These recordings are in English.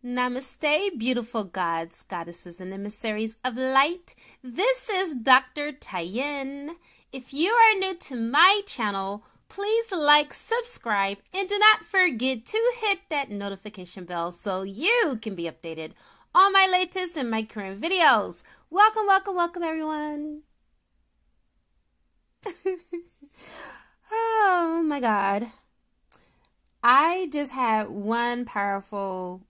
Namaste, beautiful gods, goddesses, and emissaries of light. This is Dr. Tayin. If you are new to my channel, please like, subscribe, and do not forget to hit that notification bell so you can be updated on my latest and my current videos. Welcome, welcome, welcome, everyone. Oh my God. I just had one powerful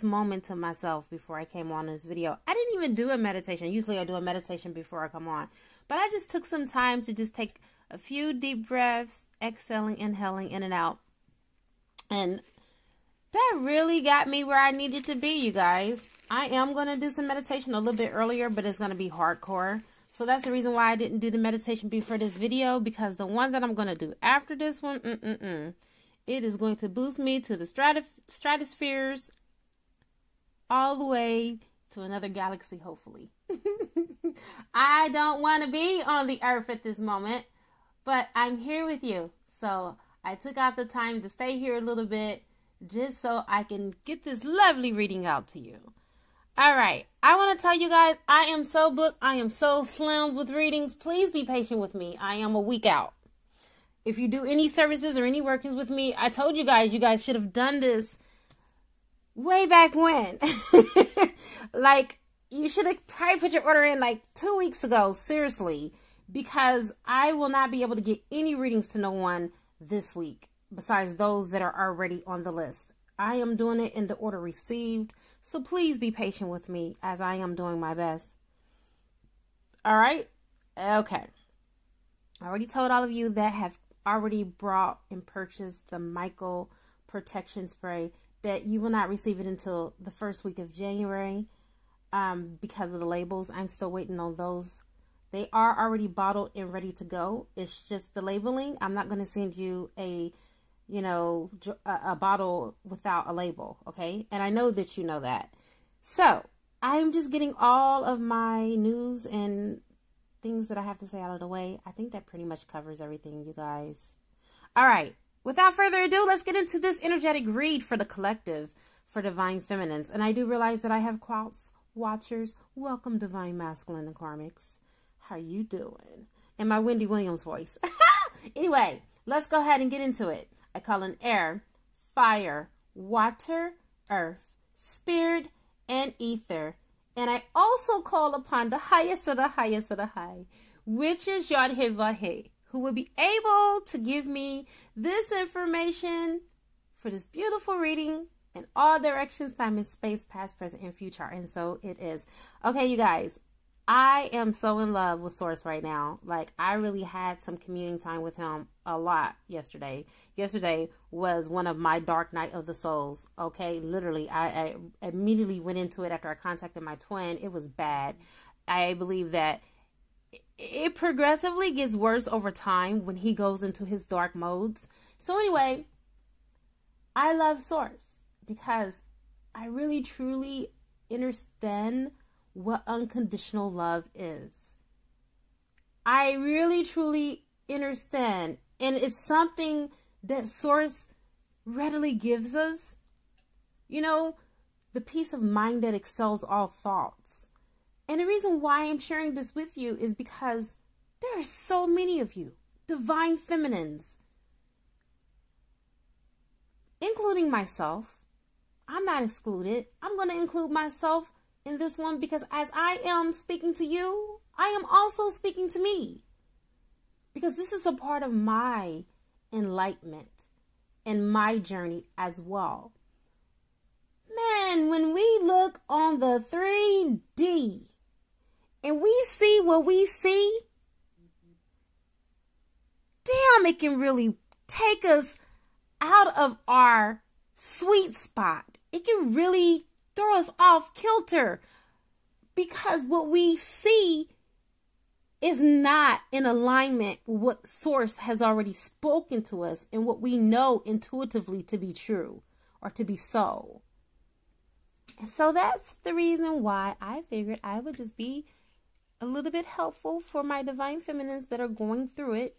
moment to myself before I came on this video. I didn't even do a meditation. Usually I do a meditation before I come on. But I just took some time to just take a few deep breaths, exhaling, inhaling, in and out. And that really got me where I needed to be, you guys. I am going to do some meditation a little bit earlier, but it's going to be hardcore. So that's the reason why I didn't do the meditation before this video, because the one that I'm going to do after this one, it is going to boost me to the stratospheres, all the way to another galaxy, hopefully. I don't want to be on the earth at this moment, but I'm here with you. So I took out the time to stay here a little bit just so I can get this lovely reading out to you. All right. I want to tell you guys, I am so booked. I am so slammed with readings. Please be patient with me. I am a week out. If you do any services or any workings with me, I told you guys should have done this way back when. Like, you should have probably put your order in like 2 weeks ago, seriously, because I will not be able to get any readings to no one this week besides those that are already on the list. I am doing it in the order received, so please be patient with me as I am doing my best. All right? Okay. I already told all of you that have already brought and purchased the Michael protection spray that you will not receive it until the first week of January because of the labels. I'm still waiting on those. They are already bottled and ready to go. It's just the labeling. I'm not going to send you a bottle without a label, okay? And I know that you know that. So I'm just getting all of my news and things that I have to say out of the way. I think that pretty much covers everything, you guys. All right. Without further ado, let's get into this energetic read for the collective, for Divine Feminines. And I do realize that I have quotes watchers. Welcome, Divine Masculine and Karmics. How you doing? In my Wendy Williams voice. Anyway, let's go ahead and get into it. I call in air, fire, water, earth, spirit, and ether. And I also call upon the highest of the highest of the high, which is Yod-Heh-Vah-Heh, who will be able to give me this information for this beautiful reading in all directions, time and space, past, present, and future. And so it is. Okay, you guys, I am so in love with Source right now. Like, I really had some communing time with him a lot yesterday. Yesterday was one of my dark night of the souls. Okay, literally, I immediately went into it after I contacted my twin. It was bad. I believe that it progressively gets worse over time when he goes into his dark modes. So anyway, I love Source because I really truly understand what unconditional love is. I really truly understand, and it's something that Source readily gives us. You know, the peace of mind that excels all thoughts. And the reason why I'm sharing this with you is because there are so many of you, Divine Feminines, including myself. I'm not excluded. I'm going to include myself in this one because as I am speaking to you, I am also speaking to me. Because this is a part of my enlightenment and my journey as well. Man, when we look on the 3D and we see what we see, damn, it can really take us out of our sweet spot. It can really throw us off kilter because what we see is not in alignment with what Source has already spoken to us and what we know intuitively to be true or to be so. And so that's the reason why I figured I would just be a little bit helpful for my Divine Feminines that are going through it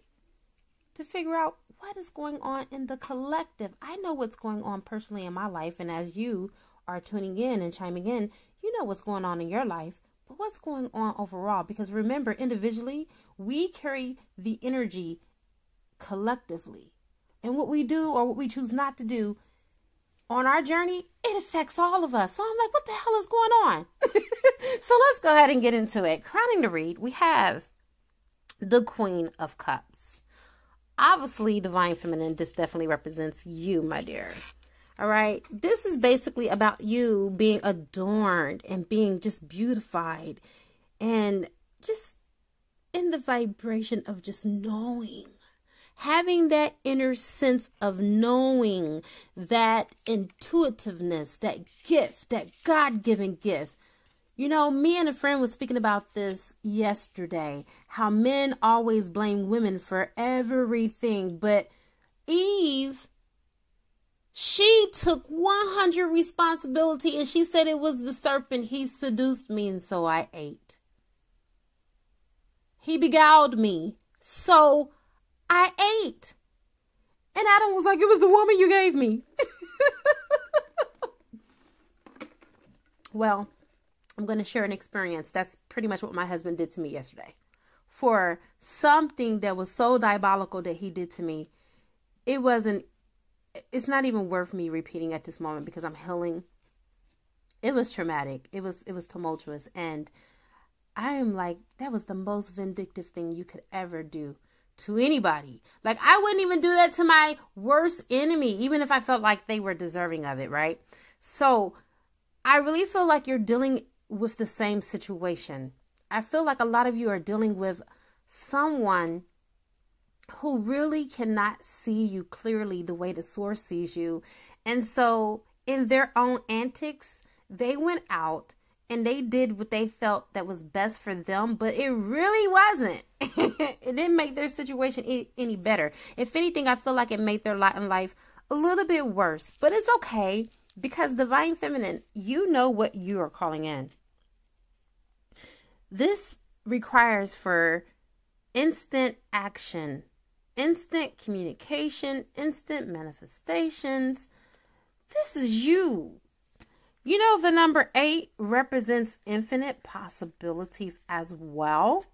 to figure out what is going on in the collective? I know what's going on personally in my life. And as you are tuning in and chiming in, you know what's going on in your life. But what's going on overall? Because remember, individually, we carry the energy collectively. And what we do or what we choose not to do on our journey, it affects all of us. So I'm like, what the hell is going on? So let's go ahead and get into it. Crowning the read, we have the Queen of Cups. Obviously, Divine Feminine, this definitely represents you, my dear. All right. This is basically about you being adorned and being just beautified and just in the vibration of just knowing. Having that inner sense of knowing, that intuitiveness, that gift, that God-given gift. You know, me and a friend was speaking about this yesterday, how men always blame women for everything. But Eve, she took 100 responsibility and she said it was the serpent. He seduced me and so I ate. He beguiled me, so I ate. And Adam was like, it was the woman you gave me. Well, I'm going to share an experience. That's pretty much what my husband did to me yesterday. For something that was so diabolical that he did to me, it's not even worth me repeating at this moment because I'm healing. It was traumatic. It was tumultuous. And I am like, that was the most vindictive thing you could ever do to anybody. Like, I wouldn't even do that to my worst enemy, even if I felt like they were deserving of it, right? So I really feel like you're dealing with the same situation. I feel like a lot of you are dealing with someone who really cannot see you clearly the way the source sees you. And so in their own antics, they went out and they did what they felt that was best for them, but it really wasn't. It didn't make their situation any better. If anything, I feel like it made their lot in life a little bit worse, but it's okay because Divine Feminine, you know what you are calling in. This requires for instant action, instant communication, instant manifestations. This is you. You know, the number 8 represents infinite possibilities as well.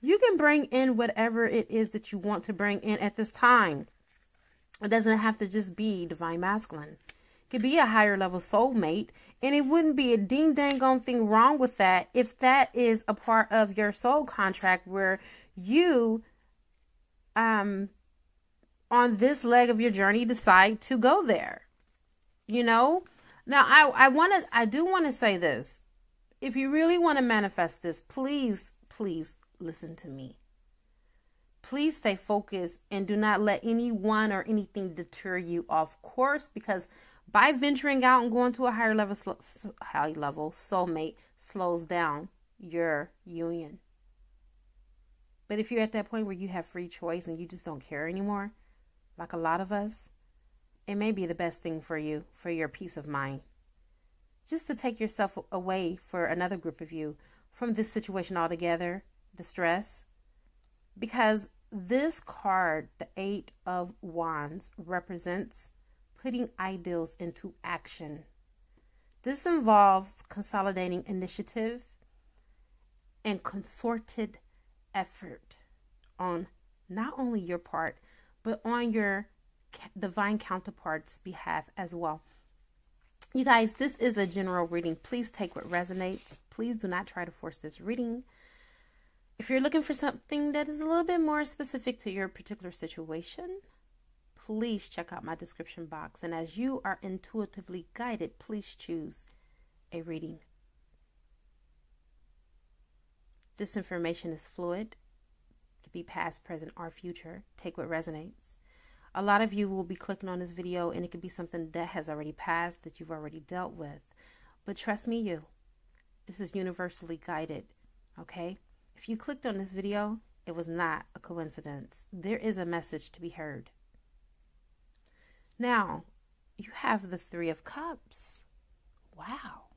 You can bring in whatever it is that you want to bring in at this time. It doesn't have to just be Divine Masculine. It could be a higher level soulmate, and it wouldn't be a ding dang on thing wrong with that if that is a part of your soul contract where you, on this leg of your journey, decide to go there. You know? Now, I do want to say this. If you really want to manifest this, please listen to me. Please stay focused and do not let anyone or anything deter you off course, because by venturing out and going to a high level soulmate slows down your union. But if you're at that point where you have free choice and you just don't care anymore, like a lot of us, it may be the best thing for you, for your peace of mind. Just to take yourself away for another group of you from this situation altogether, the stress. Because this card, the 8 of Wands, represents putting ideals into action. This involves consolidating initiative and concerted effort on not only your part, but on your divine counterpart's behalf as well. You guys, this is a general reading. Please take what resonates. Please do not try to force this reading. If you're looking for something that is a little bit more specific to your particular situation, please check out my description box. And as you are intuitively guided, please choose a reading. This information is fluid. It could be past, present, or future. Take what resonates. A lot of you will be clicking on this video and it could be something that has already passed, that you've already dealt with. But trust me, this is universally guided, okay? If you clicked on this video, it was not a coincidence. There is a message to be heard. Now, you have the 3 of Cups. Wow.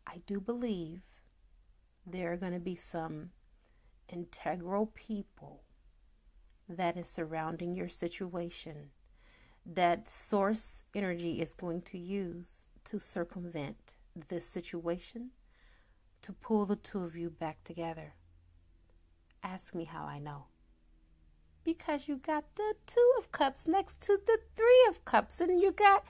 I do believe there are going to be some integral people that is surrounding your situation, that source energy is going to use to circumvent this situation, to pull the two of you back together. Ask me how I know. Because you got the Two of Cups next to the Three of Cups, and you got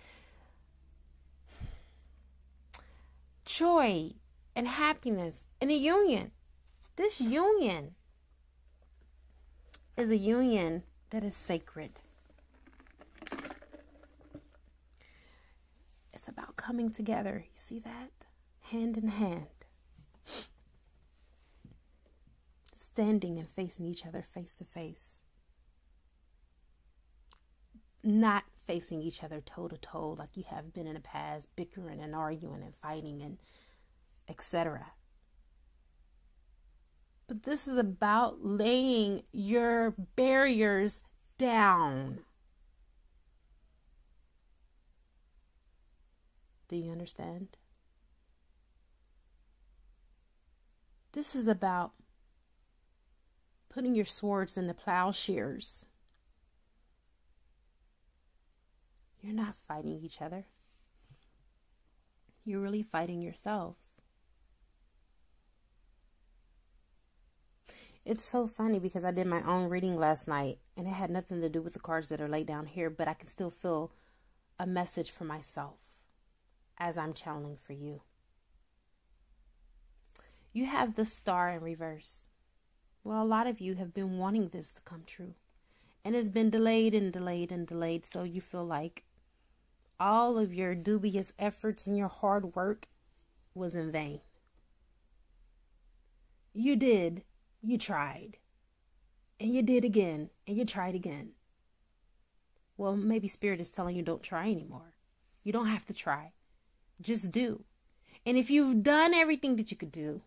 joy and happiness in a union. This union is a union that is sacred. It's about coming together. You see that? Hand in hand. Standing and facing each other face to face. Not facing each other toe to toe like you have been in the past, bickering and arguing and fighting and etc. But this is about laying your barriers down. Do you understand? This is about putting your swords in the plowshares. You're not fighting each other. You're really fighting yourselves. It's so funny because I did my own reading last night and it had nothing to do with the cards that are laid down here, but I can still feel a message for myself as I'm channeling for you. You have the Star in reverse. Well, a lot of you have been wanting this to come true. And it's been delayed and delayed and delayed, so you feel like all of your dubious efforts and your hard work was in vain. You did. You tried. And you did again. And you tried again. Well, maybe Spirit is telling you don't try anymore. You don't have to try. Just do. And if you've done everything that you could do,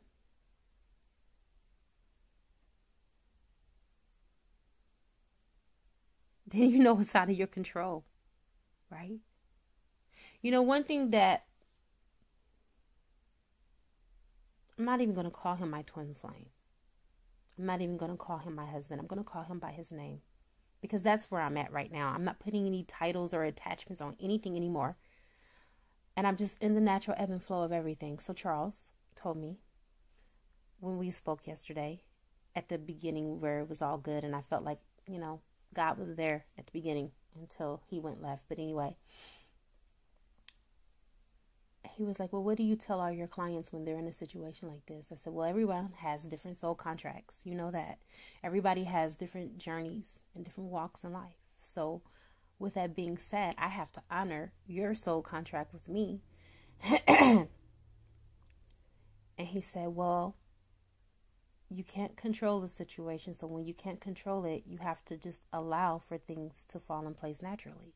then you know it's out of your control, right? You know, one thing that I'm not even going to call him my twin flame. I'm not even going to call him my husband. I'm going to call him by his name because that's where I'm at right now. I'm not putting any titles or attachments on anything anymore. And I'm just in the natural ebb and flow of everything. So Charles told me when we spoke yesterday at the beginning where it was all good and I felt like, you know, God was there at the beginning until he went left. But anyway, he was like, well, what do you tell all your clients when they're in a situation like this? I said, well, everyone has different soul contracts. You know that. Everybody has different journeys and different walks in life. So with that being said, I have to honor your soul contract with me. And he said, well, you can't control the situation. So when you can't control it, you have to just allow for things to fall in place naturally.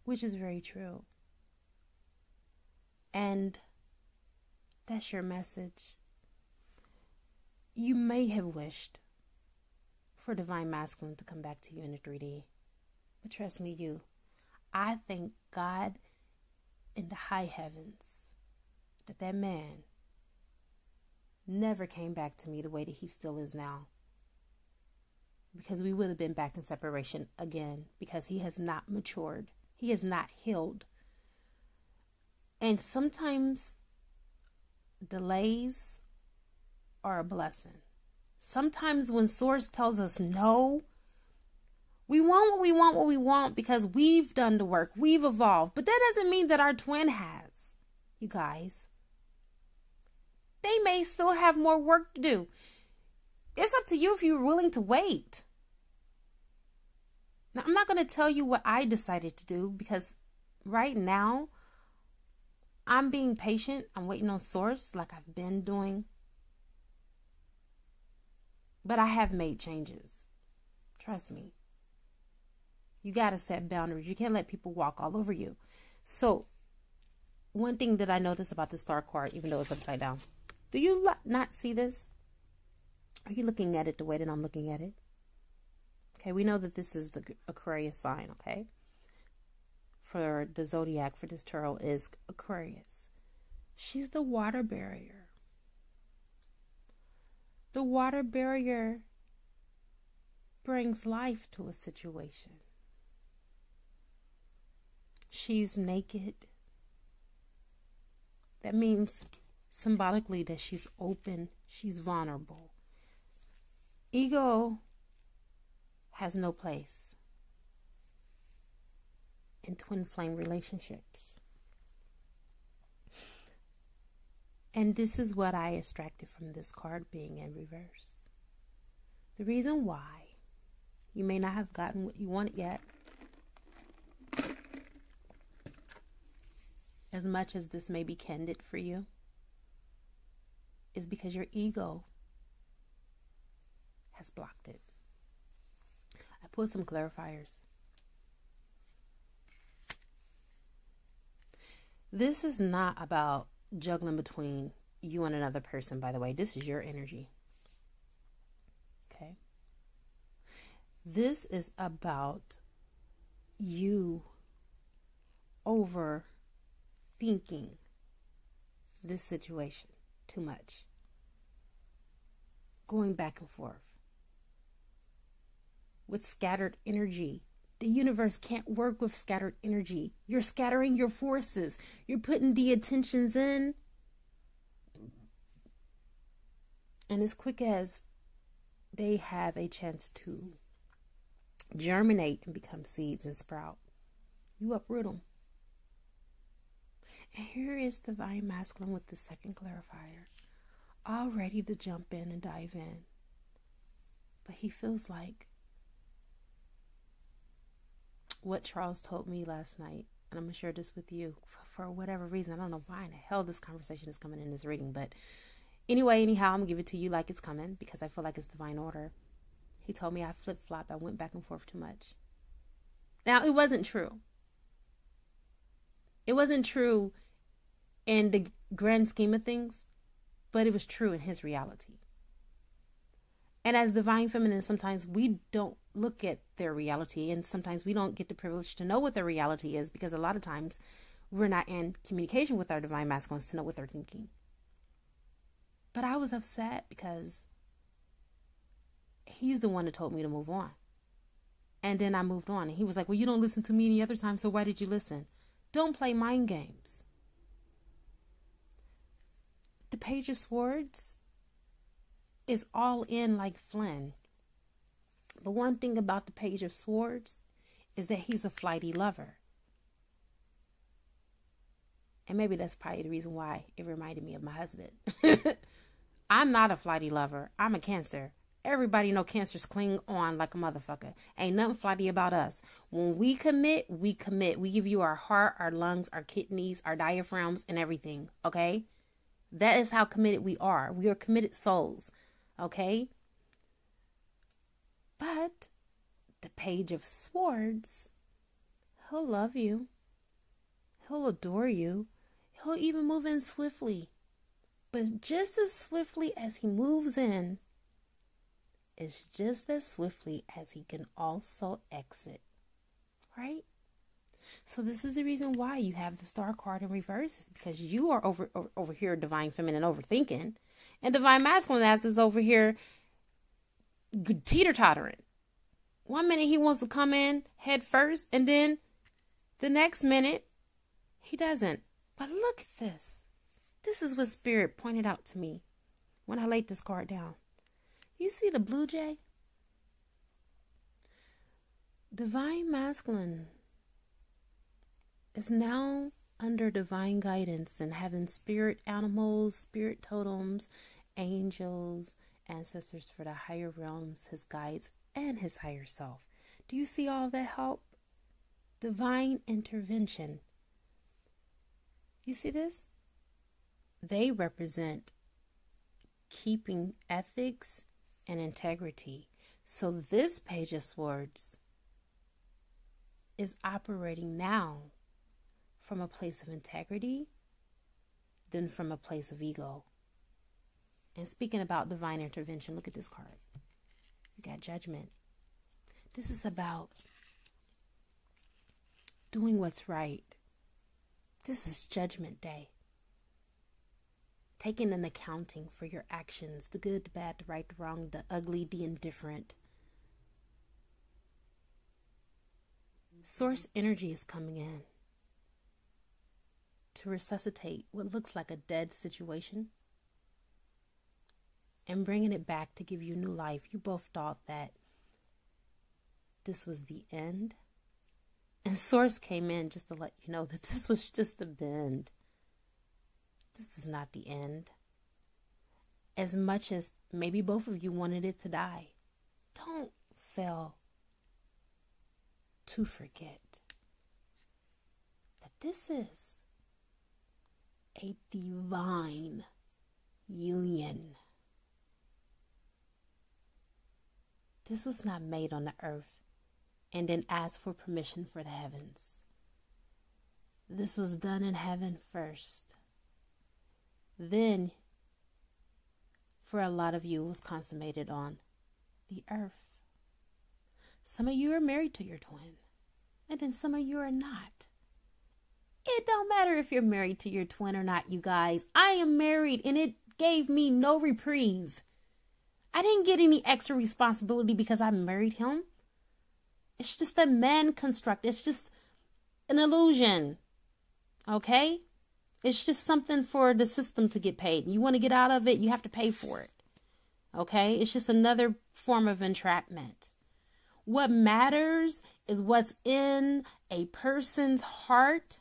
Which is very true. And that's your message. You may have wished for Divine Masculine to come back to you in the 3D. But trust me, I thank God in the high heavens that man never came back to me the way that he still is now. Because we would have been back in separation again. Because he has not matured. He has not healed. And sometimes delays are a blessing. Sometimes when Source tells us no, we want what we want because we've done the work. We've evolved. But that doesn't mean that our twin has. You guys. They may still have more work to do. It's up to you if you're willing to wait. Now, I'm not going to tell you what I decided to do because right now, I'm being patient. I'm waiting on Source like I've been doing. But I have made changes. Trust me. You got to set boundaries. You can't let people walk all over you. So, one thing that I noticed about the Star card, even though it's upside down. Do you not see this? Are you looking at it the way that I'm looking at it? Okay, we know that this is the Aquarius sign, okay? For the zodiac for this tarot is Aquarius. She's the water barrier. The water barrier brings life to a situation. She's naked. That means symbolically that she's open, she's vulnerable. Ego has no place in twin flame relationships. And this is what I extracted from this card being in reverse. The reason why you may not have gotten what you wanted yet, as much as this may be candid for you, is because your ego has blocked it. I put some clarifiers. This is not about juggling between you and another person, by the way. This is your energy. Okay? This is about you overthinking this situation too much. Going back and forth with scattered energy. The universe can't work with scattered energy. You're scattering your forces. You're putting the attentions in. And as quick as they have a chance to germinate and become seeds and sprout, you uproot them. And here is Divine Masculine with the second clarifier, all ready to jump in and dive in. But he feels like what Charles told me last night, and I'm going to share this with you for whatever reason. I don't know why in the hell this conversation is coming in this reading, but anyhow, I'm going to give it to you like it's coming because I feel like it's divine order. He told me I flip-flopped. I went back and forth too much. Now, it wasn't true. It wasn't true in the grand scheme of things, but it was true in his reality. And as divine feminine, sometimes we don't look at their reality, and sometimes we don't get the privilege to know what their reality is because a lot of times we're not in communication with our divine masculines to know what they're thinking. But I was upset because he's the one that told me to move on. And then I moved on, and he was like, well, you don't listen to me any other time, so why did you listen? Don't play mind games. The Page of Swords is all in like Flynn. The one thing about the Page of Swords is that he's a flighty lover. And maybe that's probably the reason why it reminded me of my husband. I'm not a flighty lover. I'm a Cancer. Everybody know Cancers cling on like a motherfucker. Ain't nothing flighty about us. When we commit, we commit. We give you our heart, our lungs, our kidneys, our diaphragms, and everything. Okay? That is how committed we are. We are committed souls. Okay? But the Page of Swords, he'll love you. He'll adore you. He'll even move in swiftly. But just as swiftly as he moves in, it's just as swiftly as he can also exit. Right? So this is the reason why you have the Star card in reverse, is because you are over here divine feminine overthinking, and divine masculine ass is over here teeter-tottering. One minute he wants to come in head first, and then the next minute he doesn't. But look at this. This is what Spirit pointed out to me when I laid this card down. You see the blue jay? Divine masculine is now under divine guidance and having spirit animals, spirit totems, angels, ancestors for the higher realms, his guides, and his higher self. Do you see all that help? Divine intervention. You see this? They represent keeping ethics and integrity. So this Page of Swords is operating now from a place of integrity than from a place of ego. And speaking about divine intervention, look at this card. You got Judgment. This is about doing what's right. This is Judgment Day. Taking an accounting for your actions, the good, the bad, the right, the wrong, the ugly, the indifferent. Source energy is coming in to resuscitate what looks like a dead situation and bringing it back to give you new life. You both thought that this was the end, and Source came in just to let you know that this was just the bend. This is not the end. As much as maybe both of you wanted it to die, don't fail to forget that this is a divine union. This was not made on the earth and then asked for permission for the heavens. This was done in heaven first. Then, for a lot of you, it was consummated on the earth. Some of you are married to your twin, and then some of you are not. It don't matter if you're married to your twin or not, you guys. I am married, and it gave me no reprieve. I didn't get any extra responsibility because I married him. It's just a man construct. It's just an illusion. Okay? It's just something for the system to get paid. You want to get out of it, you have to pay for it. Okay? It's just another form of entrapment. What matters is what's in a person's heart,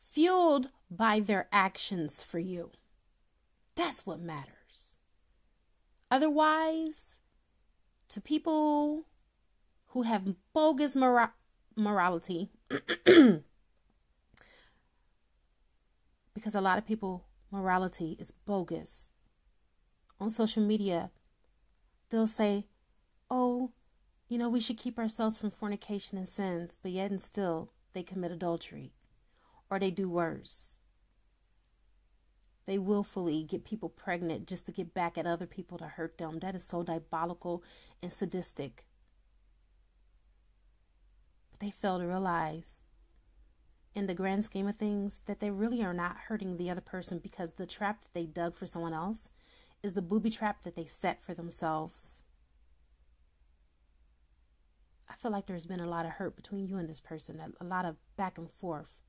fueled by their actions for you. That's what matters. Otherwise, to people who have bogus morality, because a lot of people, morality is bogus. On social media, they'll say, oh, you know, we should keep ourselves from fornication and sins, but yet and still they commit adultery, or they do worse. They willfully get people pregnant just to get back at other people to hurt them. That is so diabolical and sadistic. But they fail to realize, in the grand scheme of things, that they really are not hurting the other person, because the trap that they dug for someone else is the booby trap that they set for themselves. I feel like there's been a lot of hurt between you and this person, a lot of back and forth.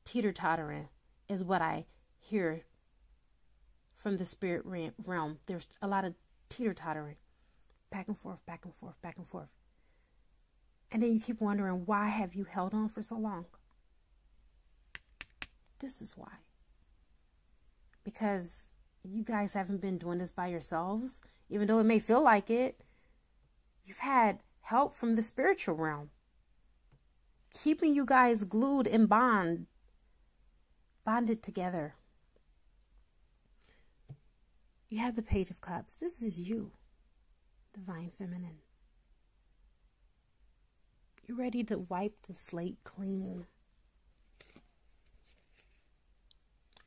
Teeter-tottering is what I hear from the spirit realm. There's a lot of teeter-tottering. Back and forth, back and forth, back and forth. And then you keep wondering, why have you held on for so long? This is why. Because you guys haven't been doing this by yourselves, even though it may feel like it. You've had help from the spiritual realm, keeping you guys glued in bonded together. You have the Page of Cups. This is you, Divine Feminine. You're ready to wipe the slate clean.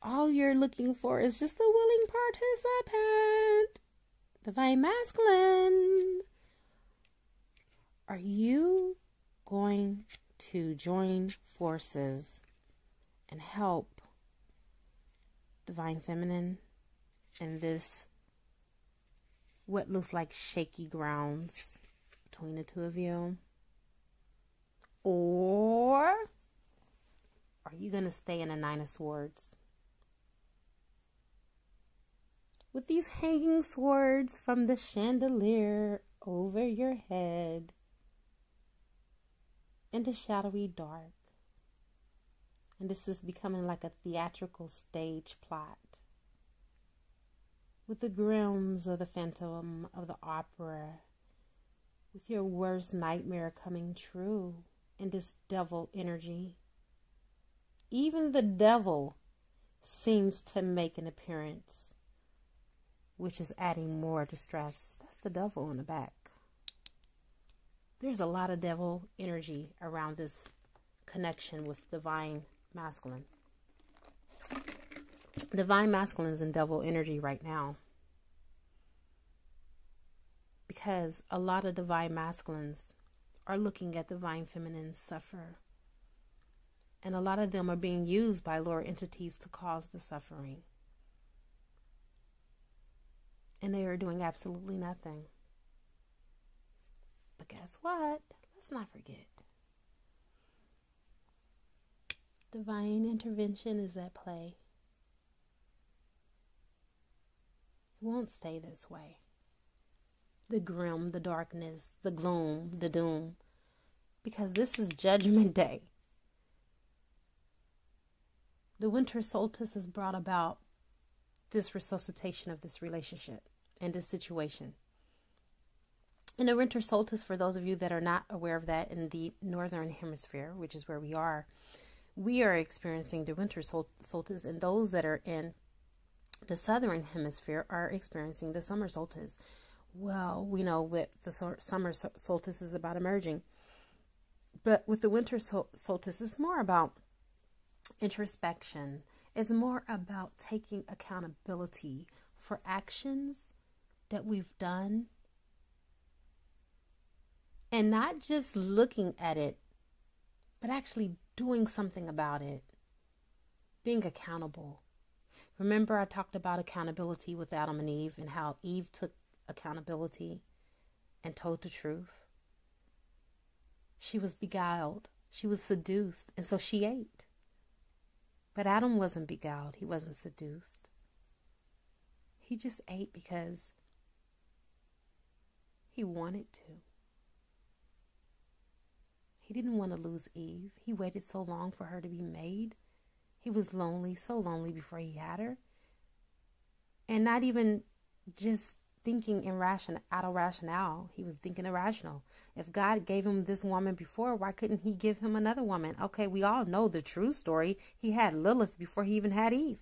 All you're looking for is just a willing participant. Divine Masculine. Are you going to join forces and help Divine Feminine in this, what looks like shaky grounds between the two of you? Or are you going to stay in a Nine of Swords? With these hanging swords from the chandelier over your head in the shadowy dark. And this is becoming like a theatrical stage plot, with the grooms of the Phantom of the Opera, with your worst nightmare coming true in this devil energy. Even the devil seems to make an appearance, which is adding more distress. That's the devil in the back. There's a lot of devil energy around this connection with Divine Masculine. Divine Masculine is in devil energy right now, because a lot of Divine Masculines are looking at Divine Feminine suffer, and a lot of them are being used by lower entities to cause the suffering, and they are doing absolutely nothing. But guess what? Let's not forget, Divine intervention is at play. It won't stay this way. The grim, the darkness, the gloom, the doom. Because this is Judgment Day. The winter solstice has brought about this resuscitation of this relationship and this situation. In the winter solstice, for those of you that are not aware of that, in the northern hemisphere, which is where we are experiencing the winter solstice, and those that are in the southern hemisphere are experiencing the summer solstice. Well, we know what the summer solstice is about emerging. But with the winter solstice, it's more about introspection. It's more about taking accountability for actions that we've done. And not just looking at it, but actually doing something about it. Being accountable. Remember, I talked about accountability with Adam and Eve and how Eve took accountability and told the truth. She was beguiled. She was seduced. And so she ate. But Adam wasn't beguiled. He wasn't seduced. He just ate because he wanted to. He didn't want to lose Eve. He waited so long for her to be made. He was lonely, so lonely before he had her. And not even just thinking out of rationale. He was thinking irrational. If God gave him this woman before, why couldn't he give him another woman? Okay, we all know the true story. He had Lilith before he even had Eve.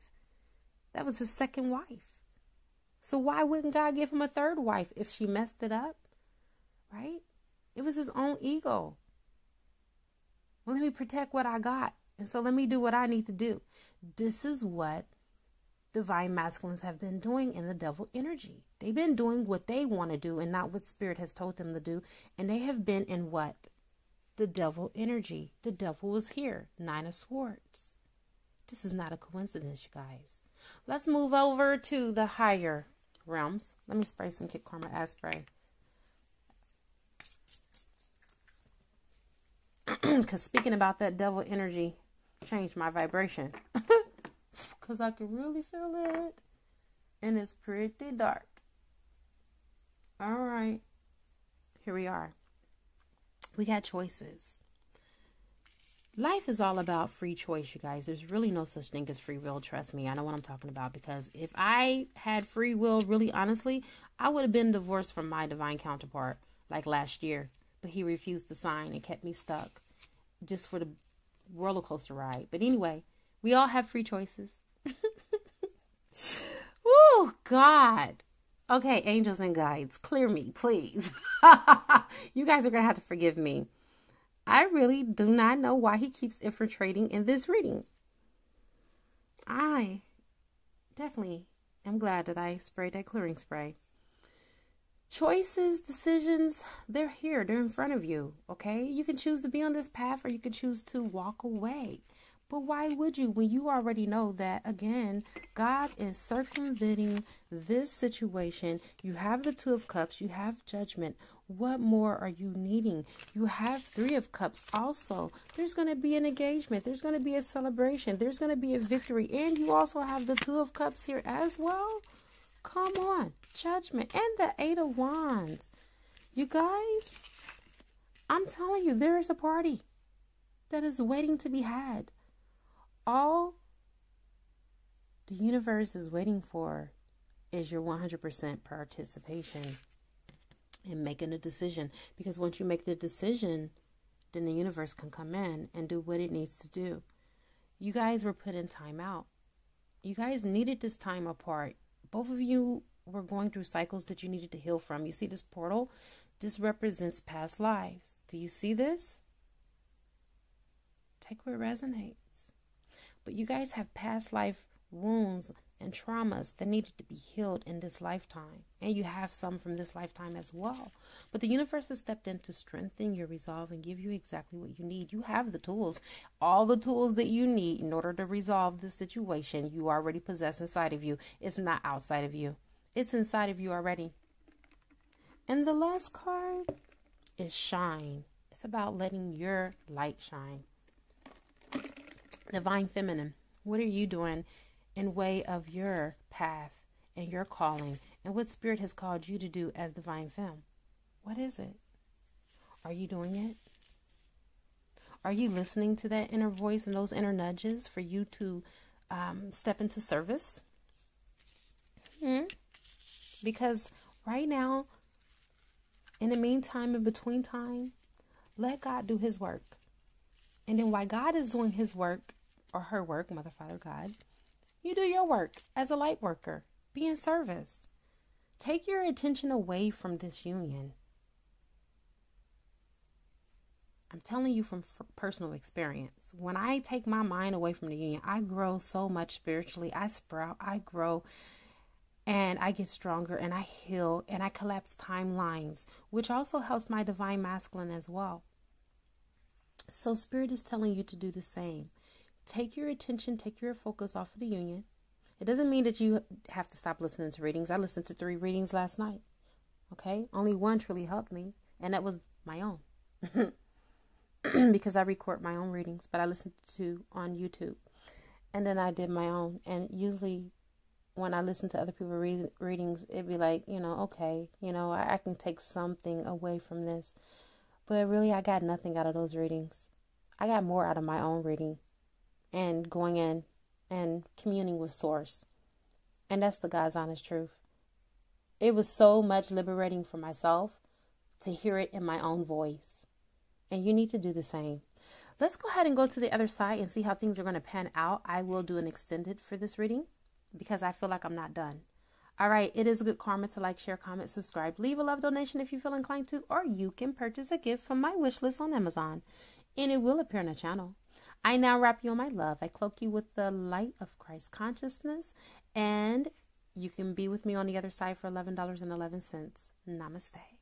That was his second wife. So why wouldn't God give him a third wife if she messed it up? Right? It was his own ego. Well, let me protect what I got. And so let me do what I need to do. This is what divine masculines have been doing in the devil energy. They've been doing what they want to do and not what spirit has told them to do. And they have been in what? The devil energy. The devil was here. 9 of Swords. This is not a coincidence, you guys. Let's move over to the higher realms. Let me spray some Kit Karma ass spray. Because speaking about that devil energy changed my vibration. Because I can really feel it. And it's pretty dark. All right. Here we are. We got choices. Life is all about free choice, you guys. There's really no such thing as free will. Trust me. I know what I'm talking about. Because if I had free will, really honestly, I would have been divorced from my divine counterpart like last year. But he refused to sign and kept me stuck just for the roller coaster ride. But anyway, we all have free choices. Oh, God. Okay, angels and guides, clear me, please. You guys are going to have to forgive me. I really do not know why he keeps infiltrating in this reading. I definitely am glad that I sprayed that clearing spray. Choices, decisions, they're here. They're in front of you, okay? You can choose to be on this path or you can choose to walk away. But why would you when you already know that, again, God is circumventing this situation? You have the 2 of Cups. You have Judgment. What more are you needing? You have 3 of Cups also. There's going to be an engagement. There's going to be a celebration. There's going to be a victory. And you also have the 2 of Cups here as well. Come on. Judgment. And the 8 of Wands. You guys, I'm telling you, there is a party that is waiting to be had. All the universe is waiting for is your 100% participation in making a decision. Because once you make the decision, then the universe can come in and do what it needs to do. You guys were put in time out. You guys needed this time apart. Both of you were going through cycles that you needed to heal from. You see this portal? This represents past lives. Do you see this? Take where it resonates. But you guys have past life wounds and traumas that needed to be healed in this lifetime. And you have some from this lifetime as well. But the universe has stepped in to strengthen your resolve and give you exactly what you need. You have the tools. All the tools that you need in order to resolve this situation, you already possess inside of you. It's not outside of you. It's inside of you already. And the last card is shine. It's about letting your light shine. Divine Feminine, what are you doing in way of your path and your calling and what Spirit has called you to do as Divine Femme? What is it? Are you doing it? Are you listening to that inner voice and those inner nudges for you to step into service? Because right now, in the meantime, in between time, let God do his work. And then while God is doing his work or her work, Mother, Father, God, you do your work as a light worker. Be in service. Take your attention away from disunion. I'm telling you from personal experience. When I take my mind away from the union, I grow so much spiritually. I sprout, I grow, and I get stronger, and I heal, and I collapse timelines, which also helps my divine masculine as well. So Spirit is telling you to do the same. Take your attention, take your focus off of the union. It doesn't mean that you have to stop listening to readings. I listened to 3 readings last night. Okay? Only one truly helped me, and that was my own. Because I record my own readings, but I listened to on YouTube. And then I did my own. And usually when I listen to other people's readings, it'd be like, okay, I can take something away from this. But really, I got nothing out of those readings. I got more out of my own reading and going in and communing with Source. And that's the God's honest truth. It was so much liberating for myself to hear it in my own voice. And you need to do the same. Let's go ahead and go to the other side and see how things are going to pan out. I will do an extended for this reading because I feel like I'm not done. All right. It is good karma to like, share, comment, subscribe. Leave a love donation if you feel inclined to, or you can purchase a gift from my wish list on Amazon and it will appear on the channel. I now wrap you in my love. I cloak you with the light of Christ consciousness, and you can be with me on the other side for $11.11. Namaste.